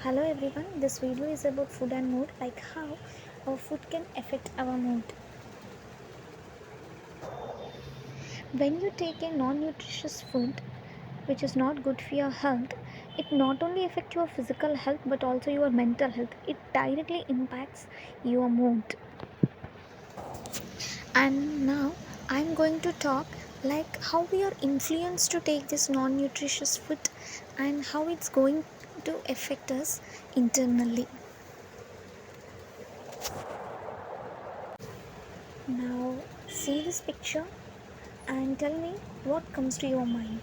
Hello everyone, this video is about food and mood, like how our food can affect our mood. When you take a non-nutritious food which is not good for your health, it not only affects your physical health but also your mental health. It directly impacts your mood. And now I'm going to talk like how we are influenced to take this non-nutritious food and how it's going to affect us internally. Now see this picture and tell me what comes to your mind.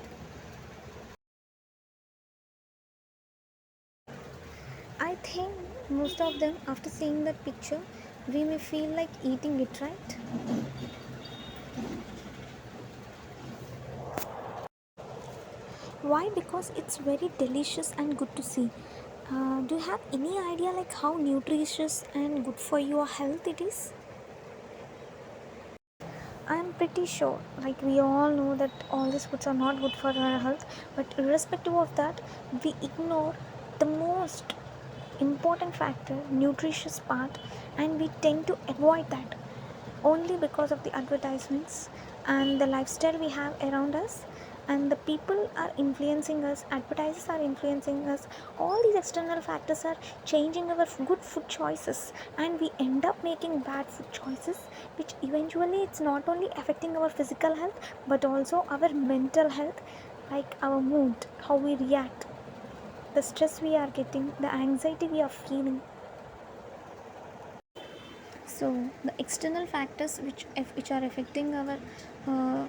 I think most of them, after seeing that picture, we may feel like eating it, right? Why? Because it's very delicious and good to see. Do you have any idea like how nutritious and good for your health it is? I'm pretty sure, like we all know that all these foods are not good for our health, but irrespective of that, we ignore the most important factor, nutritious part, and we tend to avoid that only because of the advertisements and the lifestyle we have around us, and the people are influencing us, advertisers are influencing us. All these external factors are changing our good food choices, and we end up making bad food choices, which eventually it's not only affecting our physical health but also our mental health, like our mood, how we react, the stress we are getting, the anxiety we are feeling. So the external factors which are affecting our uh,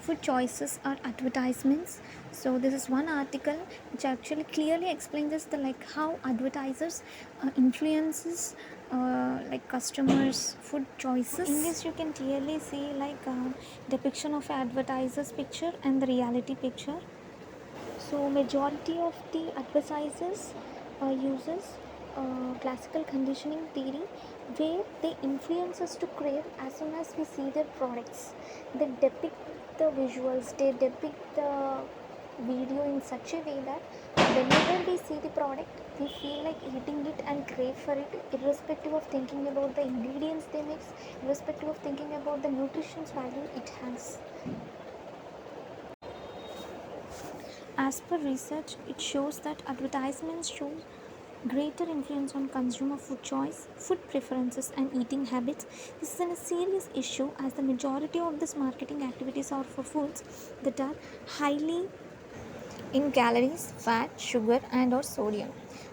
food choices are advertisements. So this is one article which actually clearly explains this, the like how advertisers influences like customers food choices. In this you can clearly see like depiction of advertisers picture and the reality picture. So majority of the advertisers uses classical conditioning theory, where they influence us to crave as soon as we see their products. They depict the visuals, they depict the video in such a way that whenever we see the product, we feel like eating it and crave for it, irrespective of thinking about the ingredients they mix, irrespective of thinking about the nutrition value it has. As per research, it shows that advertisements show greater influence on consumer food choice, food preferences, and eating habits. This is a serious issue as the majority of these marketing activities are for foods that are highly in calories, fat, sugar, and or sodium.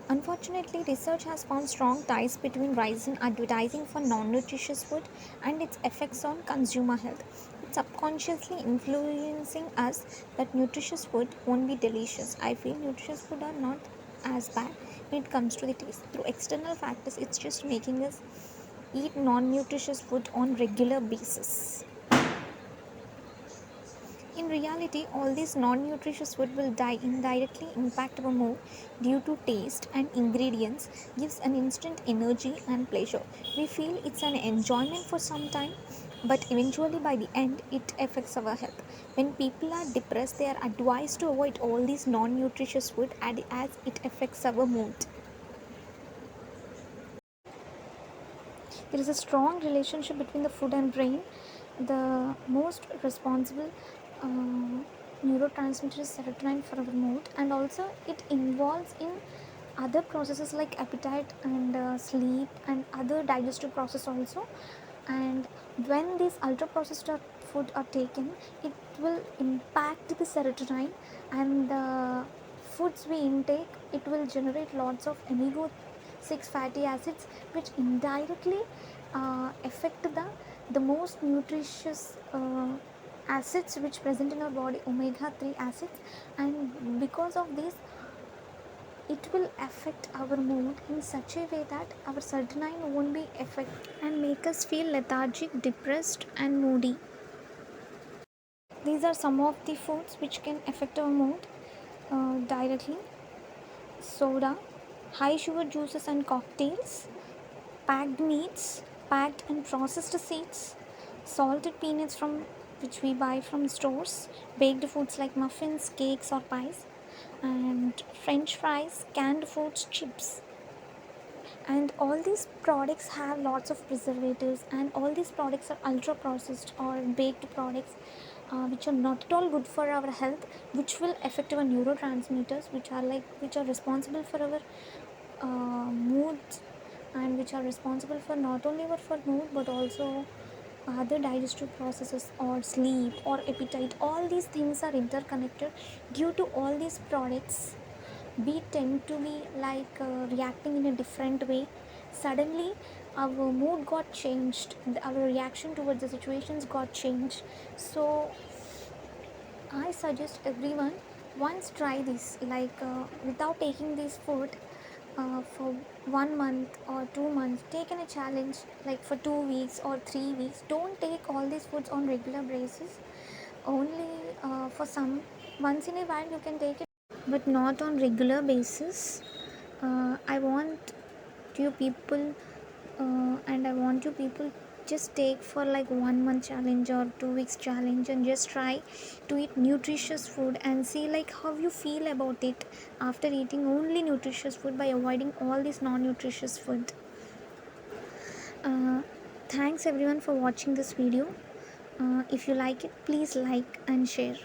Unfortunately, research has found strong ties between rise in advertising for non-nutritious food and its effects on consumer health. It's subconsciously influencing us that nutritious food won't be delicious. I feel nutritious food are not as bad when it comes to the taste. Through external factors, it's just making us eat non-nutritious food on regular basis. In reality, all these non-nutritious food will indirectly impact our mood due to taste and ingredients gives an instant energy and pleasure. We feel it's an enjoyment for some time, but eventually by the end it affects our health. When people are depressed, they are advised to avoid all these non-nutritious food as it affects our mood. There is a strong relationship between the food and brain. The most responsible neurotransmitter is serotonin for our mood, and also it involves in other processes like appetite and sleep and other digestive process also. And when these ultra processed food are taken, it will impact the serotonin, and the foods we intake, it will generate lots of omega 6 fatty acids, which indirectly affect the most nutritious acids which present in our body, omega 3 acids. And because of this, it will affect our mood in such a way that our serotonin won't be affected and make us feel lethargic, depressed, and moody. These are some of the foods which can affect our mood directly: soda, high sugar juices and cocktails, packed meats, packed and processed seeds, salted peanuts from which we buy from stores, baked foods like muffins, cakes or pies, and french fries, canned foods, chips. And all these products have lots of preservatives, and all these products are ultra processed or baked products, which are not at all good for our health, which will affect our neurotransmitters, which are responsible for our mood, and which are responsible for not only for mood but also other digestive processes or sleep or appetite. All these things are interconnected. Due to all these products, we tend to be reacting in a different way. Suddenly our mood got changed, our reaction towards the situations got changed. So I suggest everyone once try this, without taking this food for 1 month or 2 months. Taken a challenge like for 2 weeks or 3 weeks. Don't take all these foods on regular basis. Only for some once in a while you can take it, but not on regular basis. I want you people, and I want you people just take for like 1 month challenge or 2 weeks challenge, and just try to eat nutritious food and see like how you feel about it after eating only nutritious food by avoiding all this non-nutritious food. uh, Thanks everyone for watching this video. If you like it, please like and share.